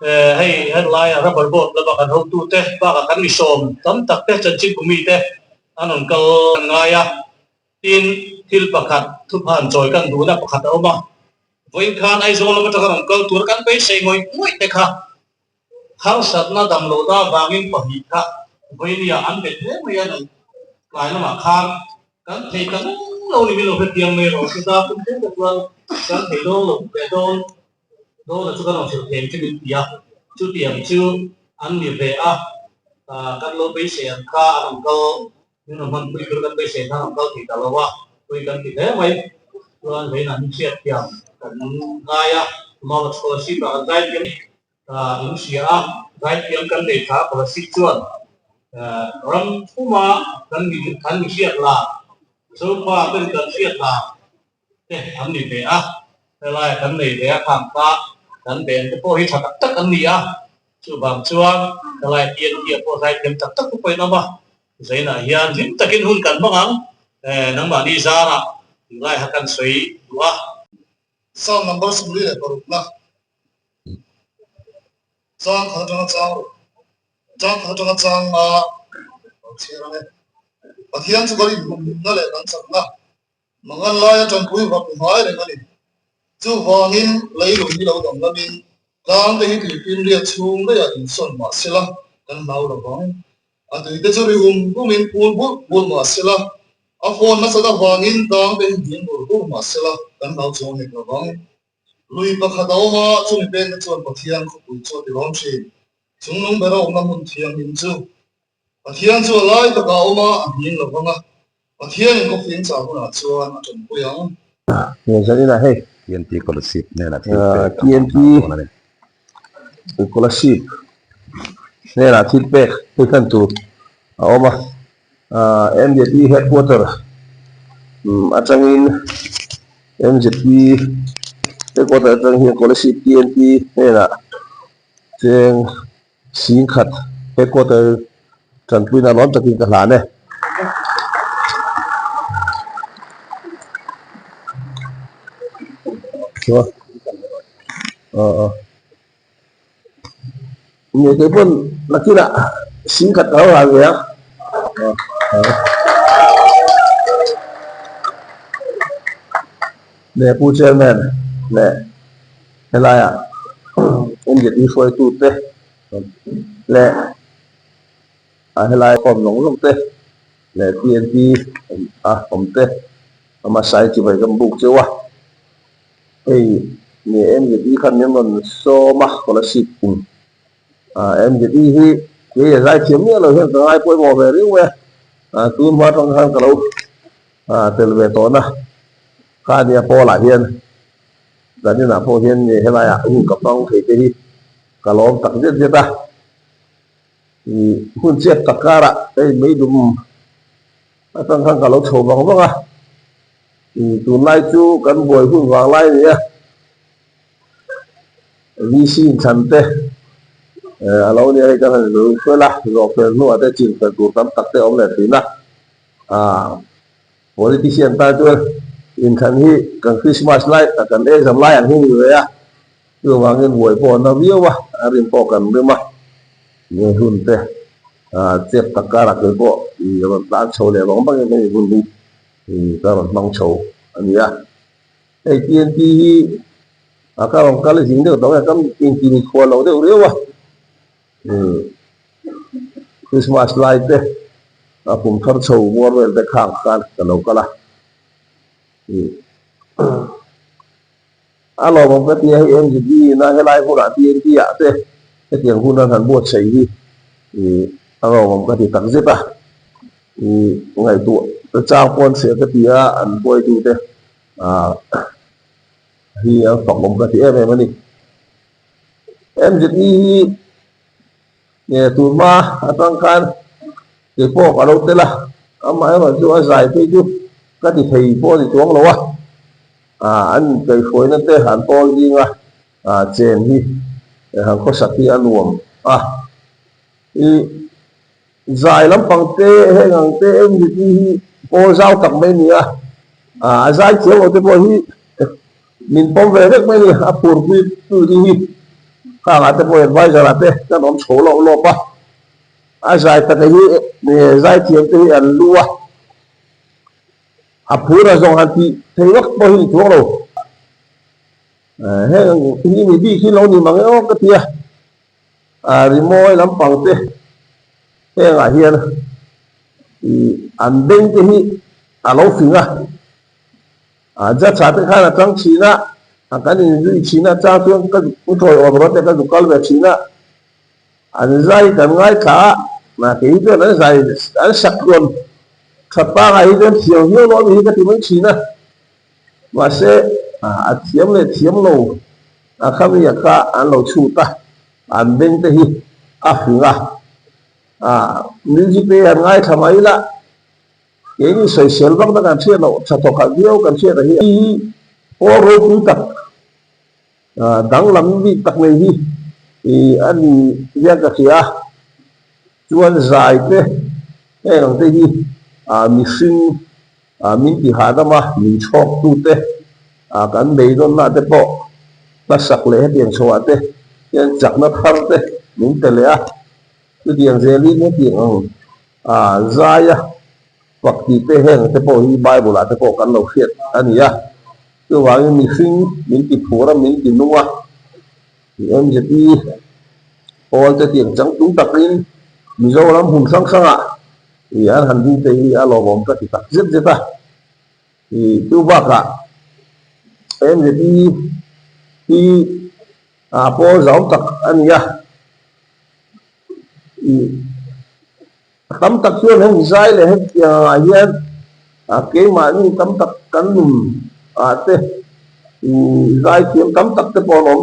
hay lai ra bol bol la ba kan ho tu te ba ka kan ni som tam tak te chan chin kumi te anon kal ngaya tin thil pakhat thu phan choi kan du na pakhat oma voin khan ai zo la ta kan kal tur kan pe sei ngoi ngoi te kha khang sat na dam lo da bangin pahi kha voin ya an be te mai an lai na ma khan kan thei kan lo ni mi lo pe tiang me ro ta kun te kan thei lo lo pe don đó là chúng ta làm sự kiện cái việc gì chú điểm chú ăn việc về các lô bê xe ca làm câu nhưng mà mình bây giờ các bê xe làm câu thì ta lo wa bây giờ thì thế vậy rồi về là những chuyện tiền cần ngay mà một số ship là giải tiền những gì giải tiền cần để trả của ship chuẩn ram kuma cần những chuyện là số qua cần chuyện là thế ăn việc về thế là cần để tham gia dan ben te po hi thak tak an ni chu bang chuang kalai tian ti po sai tem tak tak po na ba zaina hian lim takin hun kan bangang nang ba ni zara lai hakan soi wa song number sumli le paru na chang kha chang ma chira ne pathian chu gari na le kan sang na mangal lai tan pui va mai le ngani chú vangin lấy lùng đi đâu đồng lâm in đang để thì in liệt chung đấy in xuân mà xí la cần lâu rồi vang từ cái chỗ đi cũng mình buôn mà xí la phone nó sẽ là vangin đang để hiện buôn mà xí la cần lâu chung này rồi vang lui bạc hạt đâu mà chúng mình bên cái chỗ bạc thiang không bị chỗ đi làm gì chúng nó bây giờ ông làm muốn thiang mình chú bạc thiang chỗ lại bạc đâu mà hiện rồi vang bạc thiang có phiên trả cũng là chỗ anh chuẩn bị không nhiều giờ đi là hay TNT scholarship này là TNT scholarship này là thịt bẹt tôi cần tu mà em đi headquarter ở trong in em đi headquarter trong hiện scholarship TNT này là trên xin khát headquarter trong quy là lón trong kinh cả lán này nhiều cái pun là kia là xin khát đó là gì á để pu chairman để cái này em dịch đi phơi tụt thế để cái này còn nóng thế để TNT om thế mà sai chỉ phải cầm bút chứ wa ni em jadi kan memang so mah kalau sipun em jadi hi cái giải chiếm nghĩa là hiện tại quay bỏ về riu về tuôn hoa trong hang kalau từ về tối na khai đi po lại hiền là như là po hiền như thế này nhưng cấp tông thì cái kalau tak giết ta thì hun chết tất cả đây mấy đùm trong hang kalau thầu bằng không thì tuần nay chú cán buổi hun vàng lai gì vi sinh thành thế lâu nay cái này rồi phải là rồi phải nuôi để chỉnh phải cố gắng tập để ông này thì na politician ta cho in thành hi cần Christmas light cần exam light anh hi rồi rồi mà cái buổi bỏ nó view rin po cần được mà nhiều hơn thế tiếp tất cả là cái bộ thì bạn sầu để bóng bằng cái hun đi thì các bạn mong sầu anh nhá cái tiền thì các ông cái là dính được đó là các tiền thì khoa lâu đều đều Christmas light đấy cũng thắt sầu mua về để khang kan cái lâu cái là alo một cái tiền em gì na cái light của tiền thì thế cái tiền hun đang hẳn buộc sấy đi alo một cái thì tăng giết ngày tuổi trang con sẽ cái tiền ăn quay tu thế thì tổng một cái em mà đi em dịch đi nhà tụi ma tăng can thì po ở đâu thế là mà mà cho giải thế chứ cái thì thầy po thì xuống lâu anh cái phối nó thế hẳn po gì mà chèn đi hàng có sạch thì ăn uống thì dài lắm bằng tê hay bằng tê em dịch đi po giao tập bên nhỉ dài chiếu một cái po hi mình bom về được mấy phur quy từ đi ข้างอาจจะเป็นไว้จะรับเต้จะน้องโฉลโลปะอาศัยตะกี้เนี่ยใจเทียมที่อันลัวอาพูดเราส่งหันที่เทวกพอหินทั่วโลกเฮ้ยนี่มีดีที่เรานี่มังเอ้ก็เทียริโมยลำปังเต้เฮ้ยอะไรเฮียนะอันเด้งที่เราฟิงจะชาติข้าจังชีนะกันนี่ชีนะจ้าตัวก็อุทอยออกรถแต่ก็ดูกอลแบบชีนะอันใจกันง่ายขามาที่เรื่องนั้นใจอันสักคนขับป้าไอ้เรื่องเที่ยวเยอะร้อนนี้ก็ที่มันชีนะว่าเสเทียมเลยเทียมโลข้าไม่อยากข้าอันเราชูตาอันเด้งที่ฟิงมิวสิกเนี่ยง่ายทำไมล่ะอย่างนี้ใส่เสียงบ้างกันเชื่อเราชัดต่อกันเดียวกันเชื่ออะไรโอ้รู้คุยตักดังลำนี้ตักเลยอันนี้ยังก็เสียชวนใจเต้หลังจากที่มิซิงมินที่หาดมามินชอบตูเต้กันเบย์โดนน่าเต้ปอตัดสักเลยเดียงสวัสดิ์เต้ยังจักนัดฮาร์เต้มินเตเลยคือเดียงเซรีเนี่ยเดียงใจวักที่เต้เฮงเต้ปอที่ไบเบิลเต้ปอกันเราเขียนอันนี้คือว่ามิซิงมินที่ผัวมินที่นัวjadi all the tiang chẳng chúng ta in mi zo lam hum sang sang ya han din te alo bom ka ti tak zet zeta tu ba ka jadi po zau tak an ya tam tak chuan heng zai le he hian ke ma ni tam tak kan te zai tiam tam tak te po nom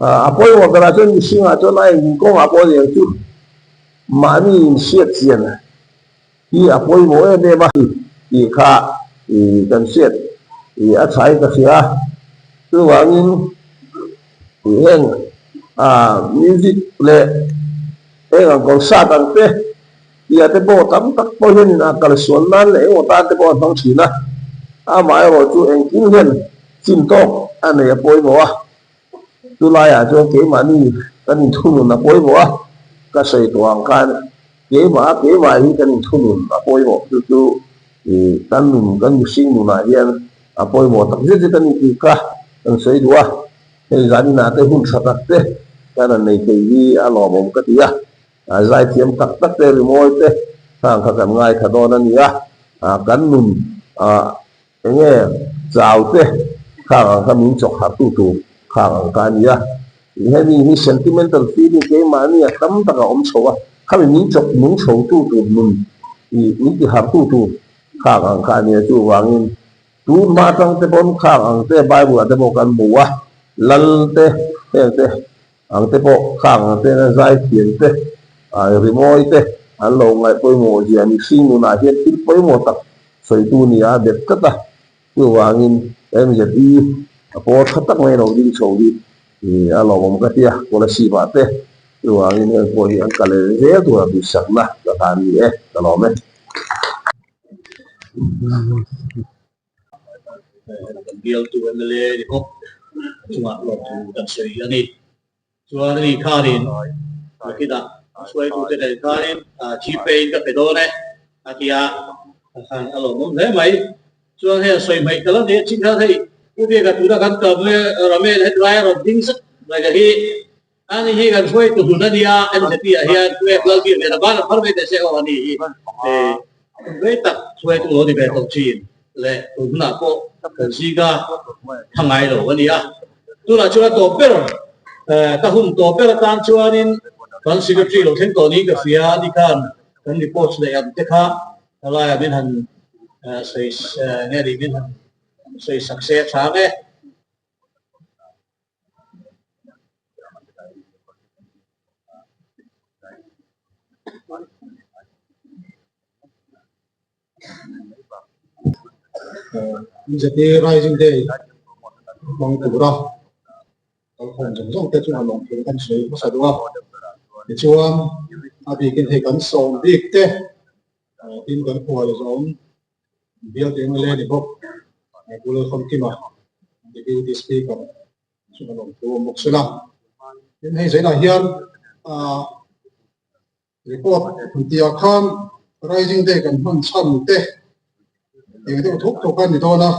apoi wa kara chon singa chon ai ko apoi yang chu mani siat sian apoi mo ne ma kha kan siat a chai ka sia tu wangin heng music le ang kong sa tan te te bo tam tak po hin kal suan nan le o ta te bo thong china mai ro chu en kin hen chin tok an ne apoi mo tu lai cho kế mà đi cái mình thu lùn là bối bỏ cái sợi tuang cái kế mà đi cái mình thu lùn là bối bỏ tu thì cái mình sinh lùn là gì bối bỏ tập giết cái mình thì cả cái sợi đua thì ra đi nào tới hun sạch thế cái này cái gì lò bom cái gì giải thiểm tắc tắc thế rồi môi thế hàng cái ngay cái đó nên gì cái mình cái nghe giàu thế hàng cái mình chọc hạt tu khang kan ya ni sentimental feeling ke mani tam ta ka om chowa khami min chok mun chho tu mun ni ti har tu khang kan ya chu wangin tu ma tang te bon khang te bible te bo kan buwa lal te ang te bo khang te na zai thien te rimoi te an lo ngai poi mo ji ani sing nu na hian tin poi mo tak soi tu ni a det ka ta chu wangin em je đi po khatak mai ro ding chho di alo bom ka tia kola si ba te tu angin ko hi an kale je tu bi sak na ka ta ni ka lo me bial tu an le di hop chunga lo tu dan sei ani chuan ni kharin kita suai tu te kharin chi pe ka pe do ne akia khan alo mum le mai chuan he soi mai ka lo ne chi tha thei ubi ka tu da kan ka me rame he dry ro ding sak la ga hi ani hi kan suai tu na dia en se tia hian tu e plal bi ne da ban phar me te se o ani ve tak suai tu lo di be to chin le tu na ko kan si ga thangai lo ani tu la chua to per ka hun to per tan chuanin kan secretary lo then to ni ka fia ni kan report le am te kha ala ya bin han sei ne ri bin han sei success sáng ấy jadi rising day mong tu ra kalau không giống giống cái chuyện lòng thì kan suy có sai đúng không thì chuan abi kin he kan som dik te tin kan ko le zom bial te le ni bok kulo không kim à, the beauty speaker, so nó có một số năm, hiện hay giấy là hiện report tia khan rising day kan man cham te thì cái thuốc to kan ni to na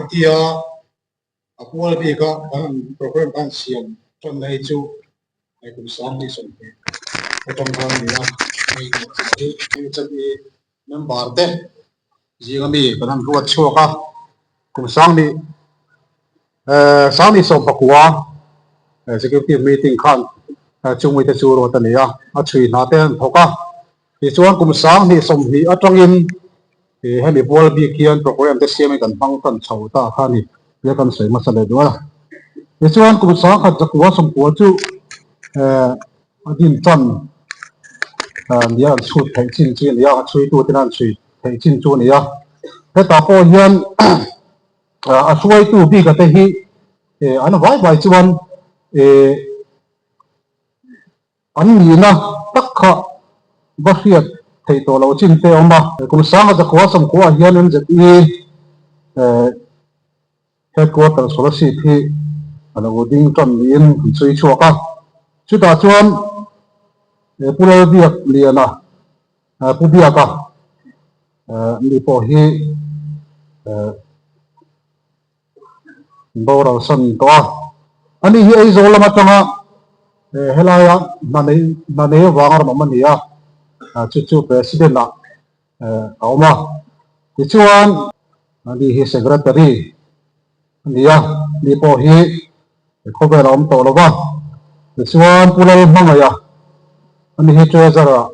tia apol bi ka an program kan siam chon nei chu ai cũng sáng đi xong cái trong thang này là mình chắc đi năm bảo thế gì cái gì còn ăn ruột chua cả cũng sáng đi xong bạc quá executive meeting khan chung với chú rồi tận này à chui nát tên thóc cả thì chú anh cũng sáng đi xong thì ở trong in thì hay bị bol bị kian program thế xem cái băng tận chầu ta khan thì bây giờ sấy mà sấy đó là thì chú anh cũng sáng khát giấc quá xong quá chú din chân giờ suốt thấy chín chín giờ suy tu thế nào suy thấy chín chu này thế ta có hiện suy tu bị cái thế hi anh vay vay chuan anh nhìn na tất cả bác sĩ thầy tổ lão chín thế ông bà cũng sáng giờ quá xong quá hiện anh rất đi headquarters số là thì anh có din chân liền suy chua cả chúng ta chuan pulau biak liana pubiaka ni po hi bora san to ani hi ai zola matanga helaya nane wangar mamania chu president na auma chuan ani hi secretary ania ni po hi khobe ram to lova chuan pulal mangaya anh hi treasurer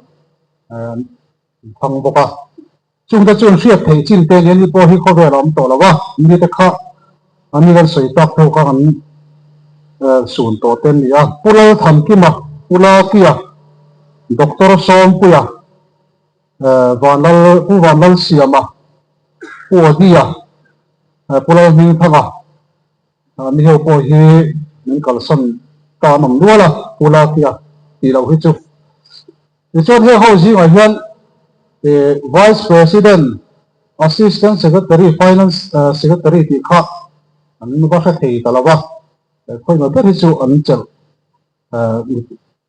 thằng bọc à chúng ta chọn siết thấy chín tên anh po hi có vẻ lắm tổ là vâng như thế khác anh gần sấy tóc theo các anh sườn tổ tên gì à pula thằng kia mà pula kia doctor som kia van lal siam mà pua đi à pula mi thằng à anh hi po hi mình cần sân ta nằm đua là pula kia thì đâu hết chứ cho nên họ gì mà hiện vice president assistant secretary finance secretary thì khác anh có thể thấy là vâng coi mà biết hết anh chịu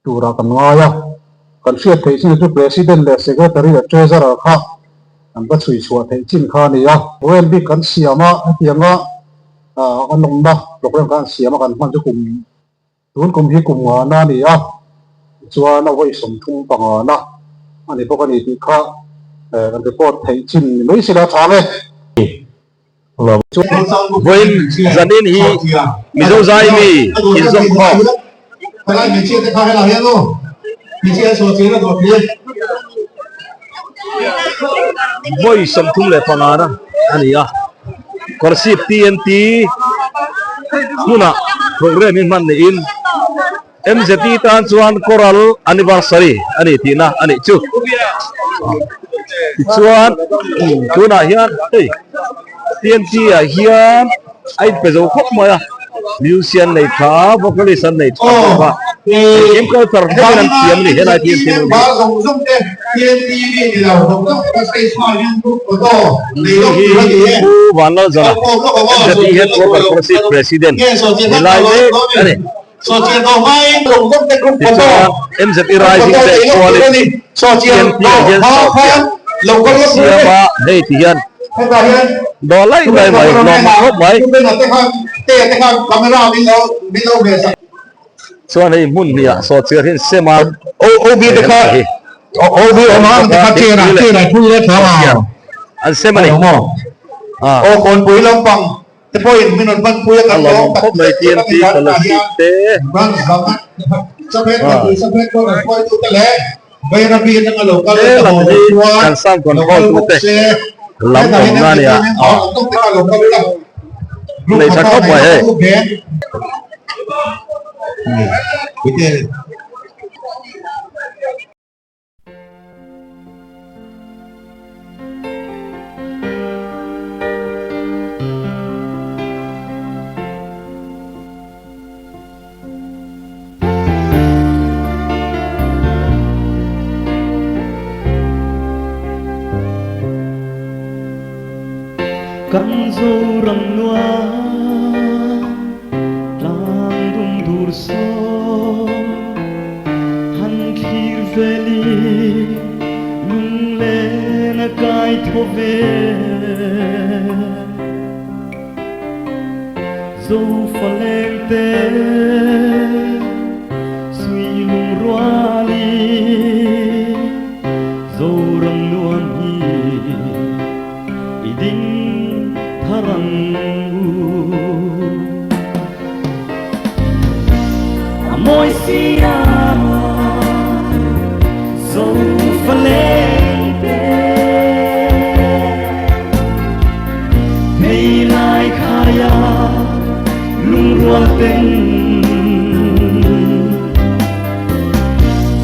chủ ra cầm ngay à còn chuyện thấy chính là president là secretary là treasurer khác anh bắt suy xua thấy chính khác này à when bị cán xìa mà tiếng à anh nông đó lúc đó cán xìa mà cán mang cho cùng tuấn cùng hi cùng na này à cho nó会sống通bằng na anh ấy có cái gì khác cái report thấy chín mấy sự là thằng ấy với gia đình hi mi dâu dai mi dâu kho cái này mình chia cái khác là hết luôn mình chia số chia là một phía với sống thung lệ phong đó anh ấy còn ship TNT muna program in man in MZT tan chuan coral anniversary ani tina ani chu chuan tuna hian ei TNT a hian ai pe zo khop mai musician nei tha vocalist nei tha ba em ko tar ba nan tiam ni hela TNT ba dòng dòng thế TNT thì là dòng dòng cái sai sai liên tục của to ku van la za MZT hian ko president lai ne ani so chia to hai dòng dòng cái group của to MZT rising day quality so chia to hai lồng con siapa hei tian đó lấy lại mày lo mà hốt mày so này muốn gì à so chưa hiện xem mà ô bi được không ô bi ở mà cái này phui lên tháo vào anh xem này ô còn phui lông bằng thế phui mình còn bằng phui cái lo hốt mày tiền thì còn là gì thế sắp hết con này phui tụt lẹ bây giờ bây giờ nó lồng cái là gì càng sang còn coi tụt thế lắm còn nga này à này sao khóc mày ấy cắn dâu rầm loa lang đung đung so han khir veli lung le na kai thove zo faleng te sui lung ruali zo ram nuam hi iding tharang môi xia dấu pha lên hay lại khaya lung ruang tình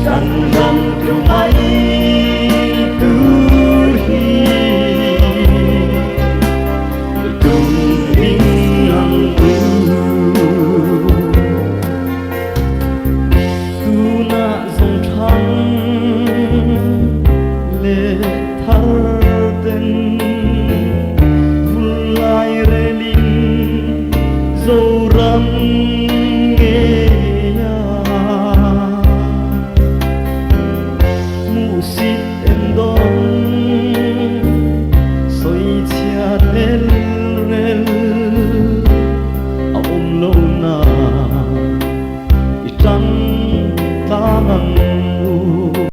căn gam tu mai tu hi tung ding lang Hãy subscribe cho kênh Ghiền Mì Gõ để không bỏ lỡ